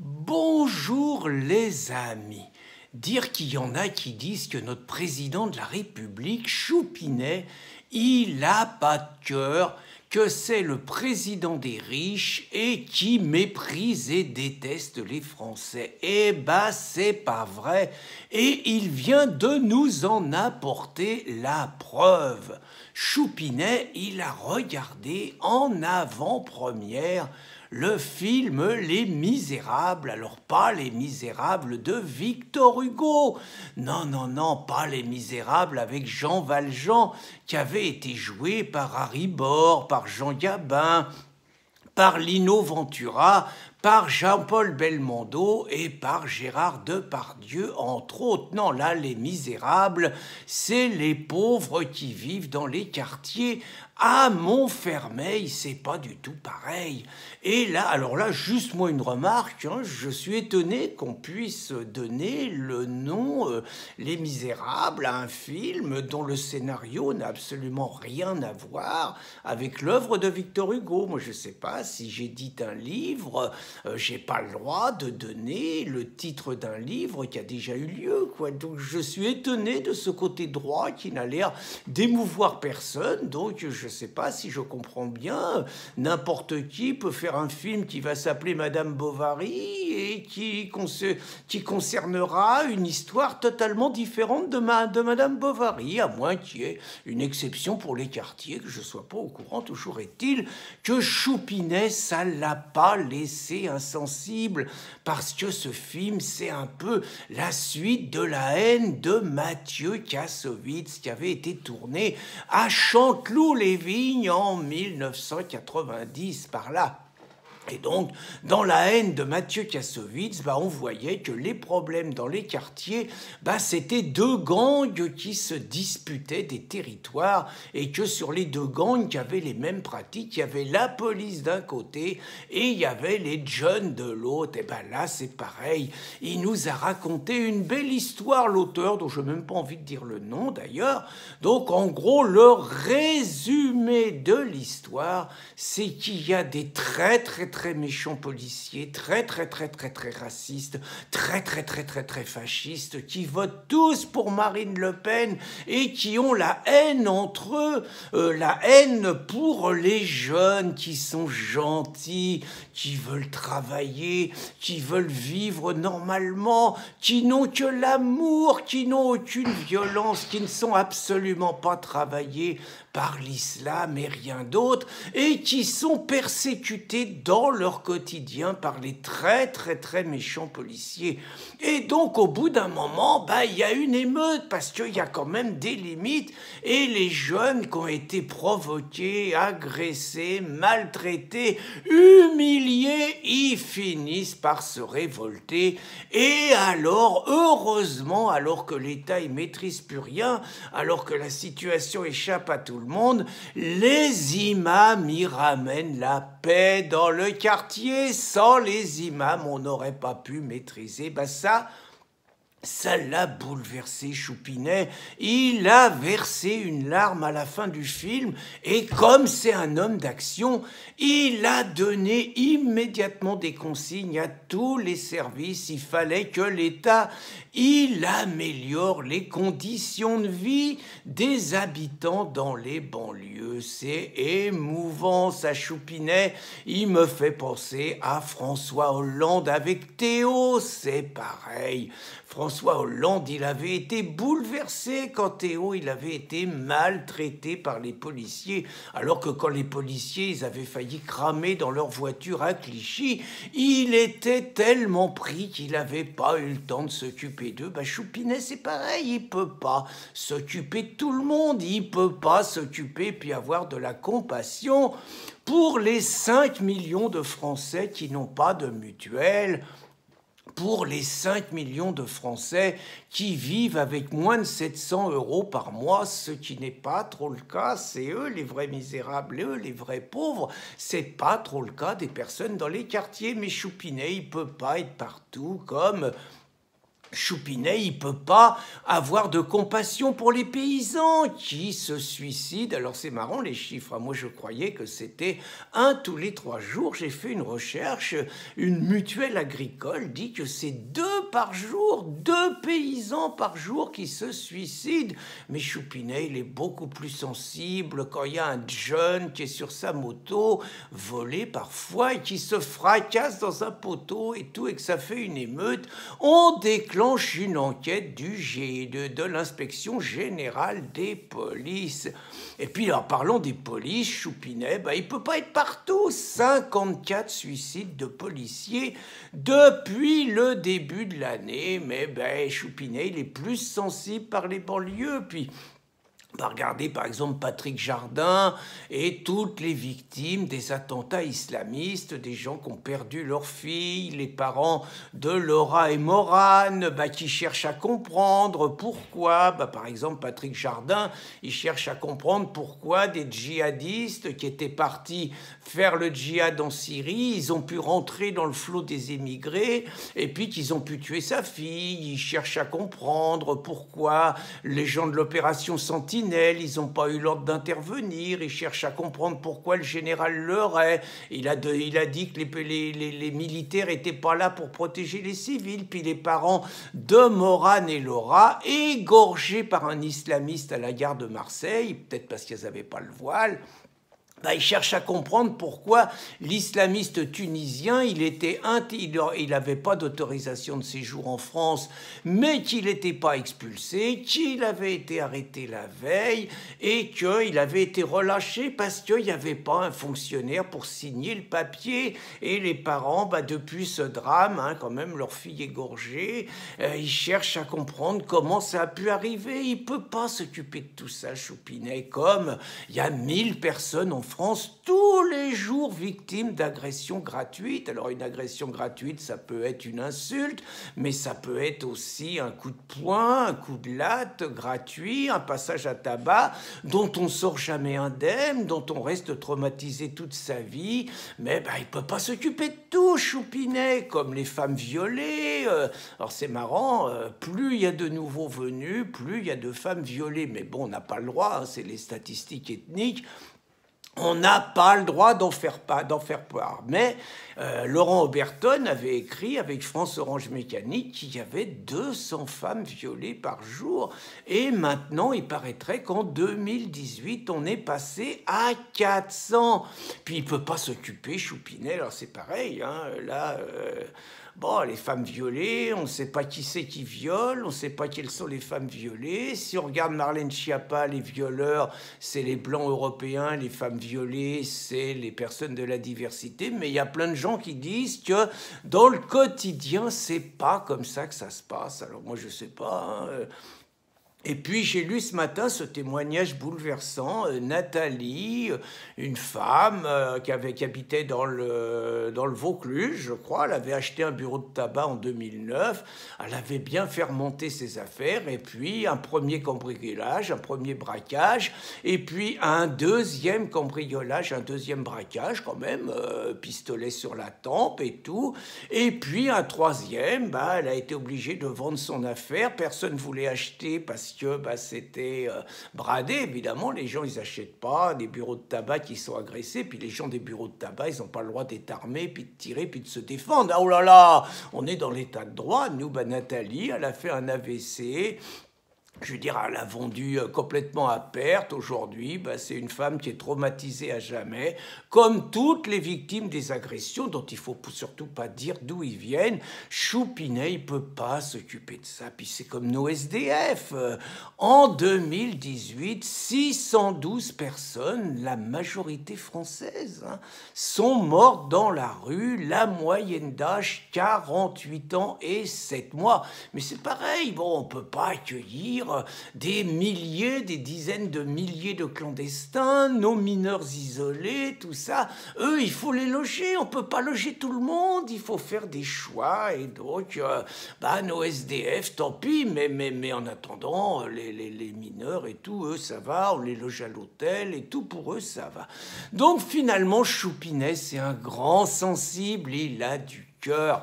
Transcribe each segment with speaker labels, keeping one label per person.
Speaker 1: Bonjour les amis. Dire qu'il y en a qui disent que notre président de la République, Choupinet, il a pas de cœur, que c'est le président des riches et qui méprise et déteste les Français. Eh ben, c'est pas vrai. Et il vient de nous en apporter la preuve. Choupinet, il a regardé en avant-première le film Les Misérables. Alors pas Les Misérables de Victor Hugo. Non, non, non, pas Les Misérables avec Jean Valjean, qui avait été joué par Harry Bor, par Jean Gabin, par Lino Ventura, par Jean-Paul Belmondo et par Gérard Depardieu, entre autres. Non, là, Les Misérables, c'est les pauvres qui vivent dans les quartiers. À Montfermeil, c'est pas du tout pareil. Et là, alors là, juste moi une remarque, je suis étonné qu'on puisse donner le nom Les Misérables à un film dont le scénario n'a absolument rien à voir avec l'œuvre de Victor Hugo. Moi, je sais pas si j'édite un livre, j'ai pas le droit de donner le titre d'un livre qui a déjà eu lieu, quoi. Donc, je suis étonné de ce côté droit qui n'a l'air d'émouvoir personne. Donc, je sais pas si je comprends bien, n'importe qui peut faire un film qui va s'appeler Madame Bovary et qui concernera une histoire totalement différente de Madame Bovary, à moins qu'il y ait une exception pour les quartiers, que je sois pas au courant. Toujours est-il que Choupinet, ça l'a pas laissé insensible, parce que ce film, c'est un peu la suite de La haine de Mathieu Kassovitz, qui avait été tourné à Chanteloup-les-Vignes en 1990, par là. Et donc, dans La haine de Mathieu Kassovitz, on voyait que les problèmes dans les quartiers, c'était deux gangs qui se disputaient des territoires, et que sur les deux gangs qui avaient les mêmes pratiques, il y avait la police d'un côté et il y avait les jeunes de l'autre. Et là, c'est pareil. Il nous a raconté une belle histoire, l'auteur, dont je n'ai même pas envie de dire le nom d'ailleurs. Donc, en gros, le résumé de l'histoire, c'est qu'il y a des très méchants policiers, très racistes, très fascistes, qui votent tous pour Marine Le Pen et qui ont la haine entre eux, la haine pour les jeunes qui sont gentils, qui veulent travailler, qui veulent vivre normalement, qui n'ont que l'amour, qui n'ont aucune violence, qui ne sont absolument pas travaillés par l'islam et rien d'autre, et qui sont persécutés dans leur quotidien par les très méchants policiers. Et donc, au bout d'un moment, il y a une émeute, parce qu'il y a quand même des limites, et les jeunes qui ont été provoqués, agressés, maltraités, humiliés, ils finissent par se révolter. Et alors, heureusement, alors que l'État ne maîtrise plus rien, alors que la situation échappe à tout le monde, les imams y ramènent la paix dans le quartier. Sans les imams, on n'aurait pas pu maîtriser ça l'a bouleversé, Choupinet. Il a versé une larme à la fin du film, et comme c'est un homme d'action, il a donné immédiatement des consignes à tous les services. Il fallait que l'État, il améliore les conditions de vie des habitants dans les banlieues. C'est émouvant, ça, Choupinet. Il me fait penser à François Hollande avec Théo, c'est pareil. François Hollande, il avait été bouleversé quand Théo, il avait été maltraité par les policiers, alors que quand les policiers, ils avaient failli cramer dans leur voiture à Clichy, il était tellement pris qu'il n'avait pas eu le temps de s'occuper d'eux. Choupinet, c'est pareil, il peut pas s'occuper de tout le monde, il peut pas s'occuper puis avoir de la compassion pour les 5 millions de Français qui n'ont pas de mutuelle, pour les 5 millions de Français qui vivent avec moins de 700 € par mois, ce qui n'est pas trop le cas. C'est eux les vrais misérables, eux les vrais pauvres. C'est pas trop le cas des personnes dans les quartiers. Mais Choupinet, il peut pas être partout comme Choupinet, il peut pas avoir de compassion pour les paysans qui se suicident. Alors c'est marrant les chiffres. Moi je croyais que c'était 1 tous les 3 jours. J'ai fait une recherche. Une mutuelle agricole dit que c'est 2 par jour, 2 paysans par jour qui se suicident. Mais Choupinet, il est beaucoup plus sensible quand il y a un jeune qui est sur sa moto, volé parfois, et qui se fracasse dans un poteau et tout, et que ça fait une émeute. On déclenche une enquête de l'inspection générale des polices. Et puis, alors, parlons des polices, Choupinet, il ne peut pas être partout. 54 suicides de policiers depuis le début de l'année. Mais Choupinet, il est plus sensible par les banlieues. Puis, regardez par exemple Patrick Jardin et toutes les victimes des attentats islamistes, des gens qui ont perdu leur fille, les parents de Laura et Morane, qui cherchent à comprendre pourquoi, par exemple Patrick Jardin, il cherche à comprendre pourquoi des djihadistes qui étaient partis faire le djihad en Syrie, ils ont pu rentrer dans le flot des émigrés et puis qu'ils ont pu tuer sa fille. Il cherche à comprendre pourquoi les gens de l'opération Sentinelle, ils n'ont pas eu l'ordre d'intervenir. Il cherche à comprendre pourquoi le général Leray, il a dit que les militaires n'étaient pas là pour protéger les civils. Puis les parents de Morane et Laura, égorgés par un islamiste à la gare de Marseille, peut-être parce qu'ils n'avaient pas le voile. Il cherche à comprendre pourquoi l'islamiste tunisien, il n'avait pas d'autorisation de séjour en France, mais qu'il n'était pas expulsé, qu'il avait été arrêté la veille et qu'il avait été relâché parce qu'il n'y avait pas un fonctionnaire pour signer le papier. Et les parents, depuis ce drame, quand même, leur fille égorgée, ils cherchent à comprendre comment ça a pu arriver. Il ne peut pas s'occuper de tout ça, Choupinet, comme il y a 1000 personnes en France tous les jours victimes d'agressions gratuites. Alors une agression gratuite, ça peut être une insulte, mais ça peut être aussi un coup de poing, un coup de latte gratuit, un passage à tabac dont on sort jamais indemne, dont on reste traumatisé toute sa vie. Mais il peut pas s'occuper de tout, Choupinet, comme les femmes violées. Alors c'est marrant, plus il y a de nouveaux venus, plus il y a de femmes violées. Mais bon, on n'a pas le droit, c'est les statistiques ethniques. On n'a pas le droit d'en faire part. Mais Laurent Oberton avait écrit avec France Orange Mécanique qu'il y avait 200 femmes violées par jour. Et maintenant, il paraîtrait qu'en 2018, on est passé à 400. Puis il ne peut pas s'occuper, Choupinet, alors c'est pareil, les femmes violées, on ne sait pas qui c'est qui viole, on ne sait pas quelles sont les femmes violées. Si on regarde Marlène Schiappa, les violeurs, c'est les blancs européens, les femmes violées, c'est les personnes de la diversité. Mais il y a plein de gens qui disent que dans le quotidien, c'est pas comme ça que ça se passe. Alors moi, je sais pas. Et puis j'ai lu ce matin ce témoignage bouleversant, Nathalie, une femme qui habitait dans le Vaucluse, je crois. Elle avait acheté un bureau de tabac en 2009. Elle avait bien fait remonter ses affaires. Et puis un premier cambriolage, un premier braquage. Et puis un deuxième cambriolage, un deuxième braquage quand même, pistolet sur la tempe et tout. Et puis un troisième, elle a été obligée de vendre son affaire. Personne ne voulait acheter parce que c'était bradé, évidemment. Les gens, ils n'achètent pas des bureaux de tabac qui sont agressés, puis les gens des bureaux de tabac, ils n'ont pas le droit d'être armés, puis de tirer, puis de se défendre. Ah, oh là là, on est dans l'état de droit. Nous, Nathalie, elle a fait un AVC. Je veux dire, elle a vendu complètement à perte. Aujourd'hui, c'est une femme qui est traumatisée à jamais, comme toutes les victimes des agressions, dont il ne faut surtout pas dire d'où ils viennent. Choupinet, il ne peut pas s'occuper de ça. Puis c'est comme nos SDF. En 2018, 612 personnes, la majorité française, sont mortes dans la rue. La moyenne d'âge, 48 ans et 7 mois. Mais c'est pareil, on ne peut pas accueillir des milliers, des dizaines de milliers de clandestins, nos mineurs isolés, tout ça. Eux, il faut les loger, on ne peut pas loger tout le monde, il faut faire des choix. Et donc, nos SDF, tant pis, mais en attendant, les mineurs et tout, eux, ça va, on les loge à l'hôtel et tout, pour eux, ça va. Donc, finalement, Choupinet, c'est un grand sensible, il a du cœur.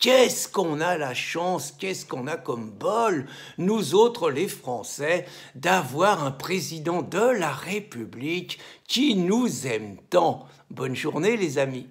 Speaker 1: Qu'est-ce qu'on a la chance, qu'est-ce qu'on a comme bol, nous autres les Français, d'avoir un président de la République qui nous aime tant. Bonne journée les amis.